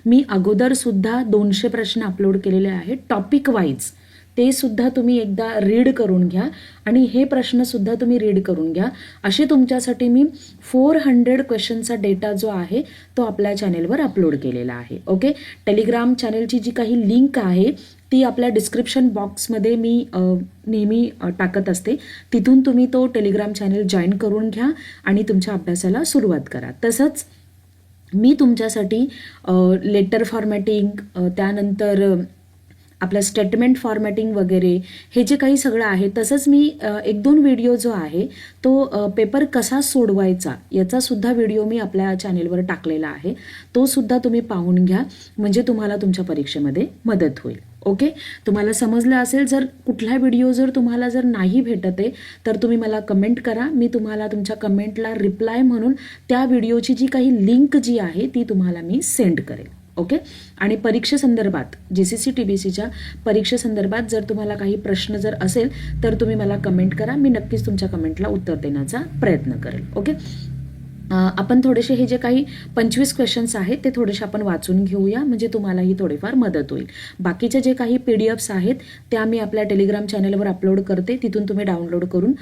मी अगोदरसुद्धा 200 प्रश्न अपलोड केलेले आहेत टॉपिक वाईज. ते सुद्धा तुम्ही एकदा रीड करून घ्या आणि हे प्रश्नसुद्धा तुम्ही रीड करून घ्या. असे तुमच्यासाठी मी 400 क्वेश्चनचा डेटा जो आहे तो आपल्या चॅनेलवर अपलोड केलेला आहे. ओके, टेलिग्राम चॅनेलची जी काही लिंक आहे ती आपल्या डिस्क्रिप्शन बॉक्समध्ये मी नेहमी टाकत असते. तिथून तुम्ही तो टेलिग्राम चॅनेल जॉईन करून घ्या आणि तुमच्या अभ्यासाला सुरुवात करा. तसंच मी तुमच्यासाठी लेटर फॉर्मॅटिंग, त्यानंतर आपलं स्टेटमेंट फॉर्मॅटिंग वगैरे हे जे काही सगळं आहे, तसंच मी 1-2 व्हिडिओ जो आहे तो पेपर कसा सोडवायचा याचा सुद्धा व्हिडिओ मी आपल्या चॅनेलवर टाकलेला आहे. तो सुद्धा तुम्ही पाहून घ्या, म्हणजे तुम्हाला तुमच्या परीक्षेमध्ये मदत होईल. ओके, तुम्हाला समजलं असेल. जर कुठला व्हिडिओ तुम्हाला नाही भेटत आहे तर तुम्ही मला कमेंट करा. मी तुम्हाला तुमच्या कमेंटला रिप्लाय म्हणून त्या व्हिडिओची जी काही लिंक जी आहे ती तुम्हाला मी सेंड करेल. ओके, आणि परीक्षेसंदर्भात JCC TBCच्या परीक्षेसंदर्भात जर तुम्हाला काही प्रश्न असेल तर तुम्ही मला कमेंट करा. मी नक्कीच तुमच्या कमेंटला उत्तर देण्याचा प्रयत्न करेल. ओके, आपण थोडेसे हे जे काही 25 क्वेश्चन्स आहेत ते थोडेसे आपण वाचून घेऊया, म्हणजे तुम्हालाही थोडीफार मदत होईल. बाकीचे जे काही PDFs आहेत त्या मी आपल्या टेलिग्राम चॅनलवर अपलोड करते, तिथून तुम्ही डाउनलोड करून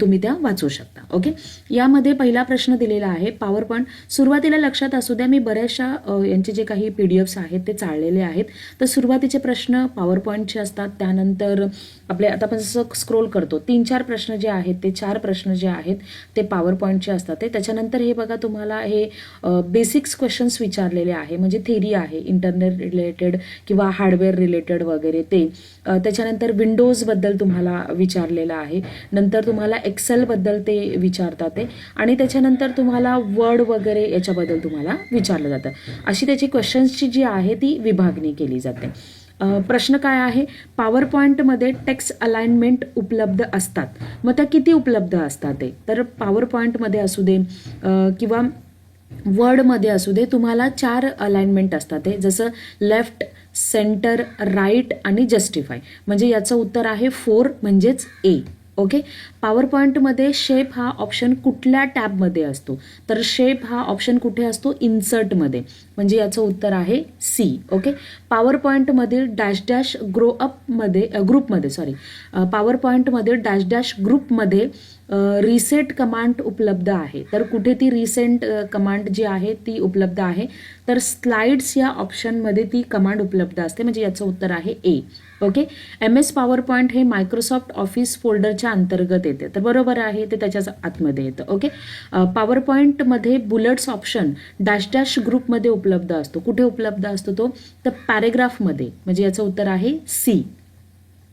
तुम्ही त्या वाचू शकता. ओके, यामध्ये पहिला प्रश्न दिलेला आहे पॉवर पॉईंट. सुरुवातीला लक्षात असू द्या, मी बऱ्याचशा यांचे जे काही PDFs आहेत ते चाळलेले आहेत. तर सुरुवातीचे प्रश्न पॉवर पॉईंटचे असतात. त्यानंतर आपले आता आपण जसं स्क्रोल करतो 3-4 प्रश्न जे आहेत ते 4 प्रश्न जे आहेत ते पॉवर पॉईंटचे असतात. त्याच्यानंतर हे बघा तुम्हाला हे बेसिक्स क्वेश्चन्स विचारलेले आहे, म्हणजे थेरी आहे, इंटरनेट रिलेटेड किंवा हार्डवेअर रिलेटेड वगैरे ते. त्याच्यानंतर विंडोजबद्दल तुम्हाला विचारलेलं आहे. नंतर तुम्हाला एक्सेलबद्दल ते विचारतात ते, आणि त्याच्यानंतर तुम्हाला वर्ड वगैरे याच्याबद्दल तुम्हाला विचारलं जातं. अशी त्याची क्वेश्चन्सची जी आहे ती विभागणी केली जाते. प्रश्न काय आहे, पॉवर पॉईंटमध्ये टेक्स्ट अलाइनमेंट उपलब्ध असतात. मग त्या किती उपलब्ध असतात ते, तर पॉवर पॉईंटमध्ये असू दे किंवा वर्डमध्ये असू दे, तुम्हाला 4 अलाइनमेंट असतात ते, जसं लेफ्ट, सेंटर, राईट आणि जस्टिफाय. म्हणजे याचं उत्तर आहे 4, म्हणजेच A. ओके, पॉवर पॉईंटमध्ये शेप हा ऑप्शन कुठल्या टॅबमध्ये असतो, तर शेप हा ऑप्शन कुठे असतो, इन्सर्टमध्ये, म्हणजे याचं उत्तर आहे C. ओके, पॉवर पॉईंटमधील डॅश डॅश ग्रुपमध्ये पॉवर पॉईंटमध्ये डॅश डॅश ग्रुपमध्ये रिसेट कमांड उपलब्ध आहे. तर कुठे ती रिसेंट कमांड जी आहे ती उपलब्ध आहे, तर स्लाइड्स या ऑप्शनमध्ये ती कमांड उपलब्ध असते, म्हणजे याचं उत्तर आहे A. Okay, MS power point हे मायक्रोसॉफ्ट ऑफिस फोल्डरच्या अंतर्गत येते, तर बरोबर आहे, ते त्याच्याच आतमध्ये येतं. ओके, पॉवर पॉईंटमध्ये बुलेट्स ऑप्शन डॅश डॅश ग्रुपमध्ये उपलब्ध असतो. कुठे उपलब्ध असतो तो, तर पॅरेग्राफमध्ये, म्हणजे याचं उत्तर आहे C.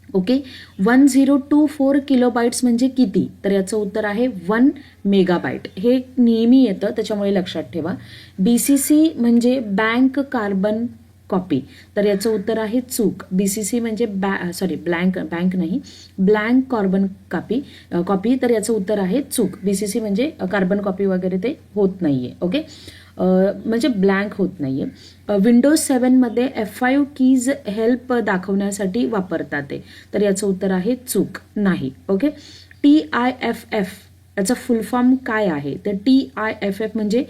ओके, 1024 किलोबाईट्स म्हणजे किती, तर याचं उत्तर आहे 1 मेगाबाईट. हे नेहमी येतं, त्याच्यामुळे लक्षात ठेवा. BCC म्हणजे बँक कार्बन कॉपी, तर याचं उत्तर आहे चूक. BCC म्हणजे ब्लँक कार्बन कॉपी, तर याचं उत्तर आहे चूक. BCC म्हणजे कार्बन कॉपी वगैरे ते होत नाहीये. ओके, म्हणजे ब्लँक होत नाहीये. विंडोज 7मध्ये F5 कीज हेल्प दाखवण्यासाठी वापरतात ते, तर याचं उत्तर आहे चूक, नाही. ओके, TIFF याचा फुल फॉर्म काय आहे, तर TIFF म्हणजे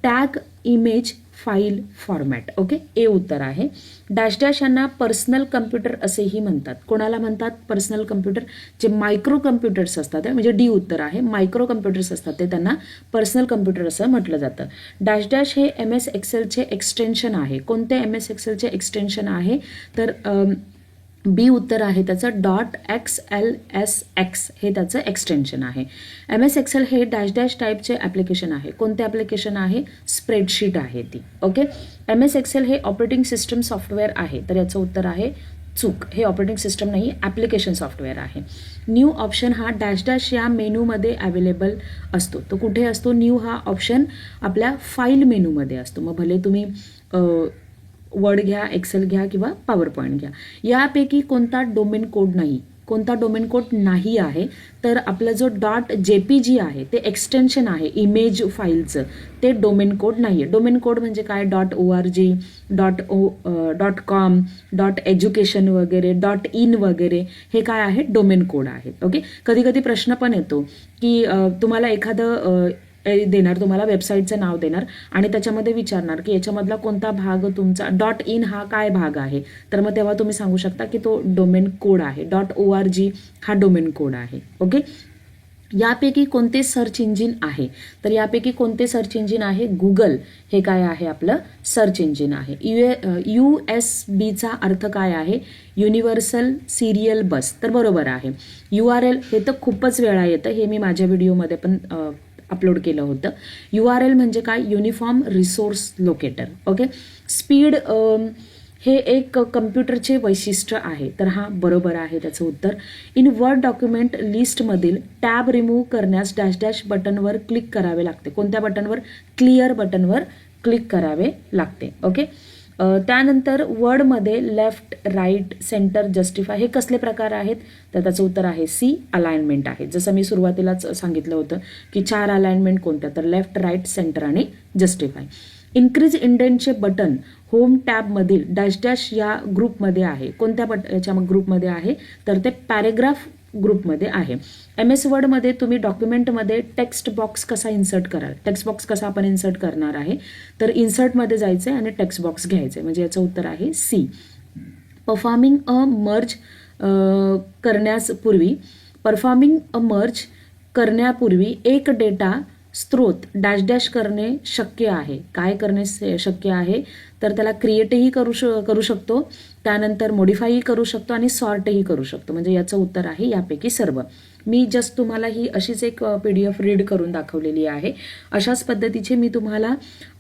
tag image file format. Okay, A उत्तर आहे. डॅश डॅश यांना पर्सनल कम्प्युटर असेही म्हणतात. कोणाला म्हणतात पर्सनल कम्प्युटर, जे मायक्रो कम्प्युटर्स असतात, म्हणजे D उत्तर आहे. मायक्रो कम्प्युटर्स असतात ते त्यांना पर्सनल कम्प्युटर असं म्हटलं जातं. डॅश डॅश हे MS एक्सेलचे एक्सटेन्शन आहे. कोणते MS एक्सेलचे एक्सटेन्शन आहे, तर B उत्तर आहे त्याचं .XLSX हे त्याचं एक्सटेन्शन आहे. MS एक्सेल हे डॅश डॅश टाईपचे ॲप्लिकेशन आहे. कोणते ॲप्लिकेशन आहे, स्प्रेडशीट आहे ती. ओके, MS एक्सेल हे ऑपरेटिंग सिस्टम सॉफ्टवेअर आहे, तर याचं उत्तर आहे चूक. हे ऑपरेटिंग सिस्टम नाही, ॲप्लिकेशन सॉफ्टवेअर आहे. न्यू ऑप्शन हा डॅश डॅश या मेनूमध्ये अवेलेबल असतो. तो कुठे असतो, न्यू हा ऑप्शन आपल्या फाईल मेनूमध्ये असतो. मग भले तुम्ही वर्ड घ्या, एक्सेल घ्या किंवा पॉवर पॉईंट घ्या. यापैकी कोणता डोमेन कोड नाही आहे, तर आपला जो .jpg आहे ते एक्सटेन्शन आहे इमेज फाईलचं, ते डोमेन कोड नाही आहे. डोमेन कोड म्हणजे काय, .org, .com, .education वगैरे, .in वगैरे, हे काय आहे, डोमेन कोड आहेत. ओके, कधी कधी प्रश्न पण येतो की तुम्हाला एखादं देणार तुम्हाला, वेबसाईटचं नाव देणार आणि त्याच्यामध्ये विचारणार की याच्यामधला कोणता भाग तुमचा .in हा काय भाग आहे. तर मग तेव्हा तुम्ही सांगू शकता की तो डोमेन कोड आहे. .org हा डोमेन कोड आहे. ओके. यापैकी कोणते सर्च इंजिन आहे, तर यापैकी कोणते सर्च इंजिन आहे, गुगल हे काय आहे आपलं सर्च इंजिन आहे. USB अर्थ काय आहे, युनिव्हर्सल सिरियल बस, तर बरोबर आहे. URL हे तर खूपच वेळा येतं, हे मी माझ्या व्हिडिओमध्ये पण अपलोड केलं होतं. URL म्हणजे काय, uniform resource locator. Okay. Speed हे एक कम्प्युटरचे वैशिष्ट्य आहे, तर हा बरोबर आहे त्याचं उत्तर. इन वर्ड डॉक्युमेंट लिस्टमधील टॅब रिमूव्ह करण्यास डॅश डॅश बटनवर क्लिक करावे लागते. कोणत्या बटनवर, क्लिअर बटनवर क्लिक करावे लागते. ओके. त्यानंतर वर्डमध्ये लेफ्ट, राईट, सेंटर, जस्टिफाय हे कसले प्रकार आहेत, तर त्याचं उत्तर आहे सी, अलाइनमेंट आहे. जसं मी सुरुवातीलाच सांगितलं होतं की 4 अलाइनमेंट कोणत्या, तर लेफ्ट, राईट, सेंटर आणि जस्टिफाय. इन्क्रीज इंडेंटचे बटन होम टॅबमधील डॅश डॅश या ग्रुपमध्ये आहे. कोणत्या याच्या ग्रुपमध्ये आहे, तर ते पॅरेग्राफ ग्रुपमध्ये आहे. MS वर्डमध्ये तुम्ही डॉक्युमेंटमध्ये टेक्स्ट बॉक्स कसा इन्सर्ट कराल, टेक्स्ट बॉक्स कसा आपण इन्सर्ट करणार आहे, तर इन्सर्टमध्ये जायचं आणि टेक्स्ट बॉक्स घ्यायचे, म्हणजे याचं उत्तर आहे सी. परफॉर्मिंग अ मर्ज करण्यापूर्वी एक डेटा स्त्रोत डॅश डॅश करणे शक्य आहे. काय करणे शक्य आहे, तर त्याला क्रिएटही करू शकतो, त्यानंतर मॉडिफायही करू शकतो आणि सॉर्टही करू शकतो, म्हणजे याचं उत्तर आहे यापैकी सर्व. मी जस्ट तुम्हाला ही अशीच एक PDF रीड करून दाखवलेली आहे. अशाच पद्धतीचे मी तुम्हाला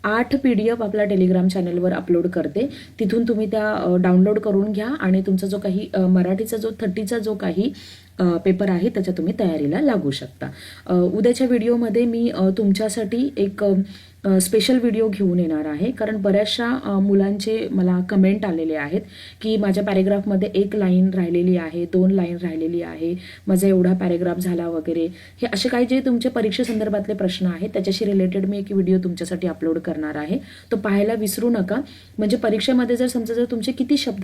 8 PDF आपल्या टेलिग्राम चॅनलवर अपलोड करते. तिथून तुम्ही त्या डाउनलोड करून घ्या आणि तुमचा जो काही मराठीचा जो 30चा जो काही पेपर आहे त्याच्या तुम्ही तयारीला लागू शकता. उद्याच्या व्हिडिओमध्ये मी तुमच्यासाठी एक स्पेशल व्हिडिओ घेऊन येणार आहे, कारण बऱ्याचशा मुलांचे मला कमेंट आलेले आहेत की माझ्या पॅरेग्राफमध्ये 1 लाईन राहिलेली आहे, 2 लाईन राहिलेली आहे, माझा एवढा पॅरेग्राफ झाला वगैरे. हे असे काही जे तुमचे परीक्षेसंदर्भातले प्रश्न आहेत त्याच्याशी रिलेटेड मी एक व्हिडिओ तुमच्यासाठी अपलोड करणार आहे. तो पाहायला विसरू नका, म्हणजे परीक्षेमध्ये जर समजा जर तुमचे किती शब्द